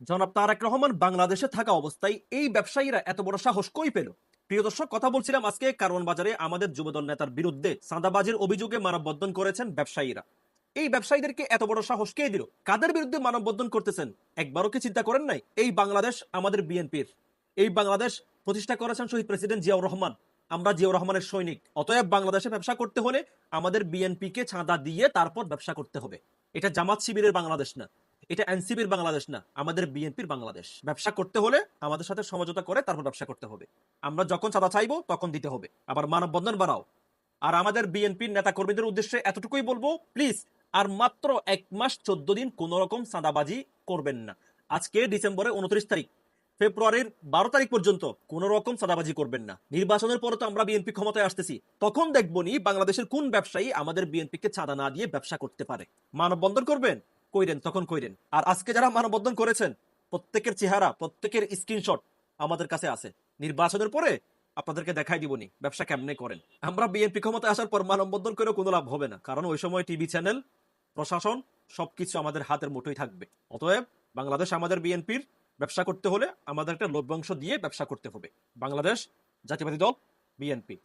জনাব তারেক রহমান বাংলাদেশে থাকা অবস্থায় এই ব্যবসায়ীরা এত বড় সাহস কই পেল? প্রিয় দর্শক, কথা বলছিলাম আজকে কারওয়ান বাজারে আমাদের যুবদল নেতার বিরুদ্ধে চাঁদাবাজির অভিযোগে মানববন্ধন করেছেন ব্যবসায়ীরা। এই ব্যবসায়ীদেরকে এত বড় সাহস কে দিল? কাদের বিরুদ্ধে মানববন্ধন করতেছেন? একবারও কি চিন্তা করেন নাই? এই বাংলাদেশ আমাদের বিএনপির, এই বাংলাদেশ প্রতিষ্ঠা করেছেন শহীদ প্রেসিডেন্ট জিয়াউর রহমান। আমরা জিয়াউর রহমানের সৈনিক। অতএব বাংলাদেশে ব্যবসা করতে হলে আমাদের বিএনপিকে চাঁদা দিয়ে তারপর ব্যবসা করতে হবে। এটা জামাত শিবিরের বাংলাদেশ না, এটা এনসিপির বাংলাদেশ না, আমাদের বিএনপির বাংলাদেশ। ব্যবসা করতে হলে আমাদের সাথে সমঝোতা করে তারপর ব্যবসা করতে হবে। আমরা যখন চাঁদা চাইবো তখন দিতে হবে। আবার মানববন্ধন বাড়াও। আর আমাদের বিএনপির নেতা কর্মীদের উদ্দেশ্যে এতটুকুই বলবো, প্লিজ আর মাত্র 1 মাস 14 দিন কোন রকম চাঁদাবাজি করবেন না। আজকে ডিসেম্বরের 29 তারিখ, ফেব্রুয়ারির 12 তারিখ পর্যন্ত কোন রকম চাঁদাবাজি করবেন না। নির্বাচনের পরে তো আমরা বিএনপি ক্ষমতায় আসতেছি, তখন দেখবো নি বাংলাদেশের কোন ব্যবসায়ী আমাদের বিএনপিকে চাঁদা না দিয়ে ব্যবসা করতে পারে। মানববন্ধন করবেন, কইরেন, তখন কইরেন। আর আজকে যারা মানববন্ধন করেছেন প্রত্যেকের চেহারা, প্রত্যেকের স্ক্রিনশট আমাদের কাছে আছে। নির্বাচনের পরে আপনাদেরকে দেখাই দিবনি ব্যবসা কেমনে করেন। আমরা বিএনপি ক্ষমতায় আসার পর মানববন্ধন করে কোনো লাভ হবে না, কারণ ওই সময় টিভি চ্যানেল, প্রশাসন সবকিছু আমাদের হাতের মুঠোয় থাকবে। অতএব বাংলাদেশ আমাদের বিএনপির, ব্যবসা করতে হলে আমাদের একটা লভ্যাংশ দিয়ে ব্যবসা করতে হবে। বাংলাদেশ জাতীয়বাদী দল, বিএনপি।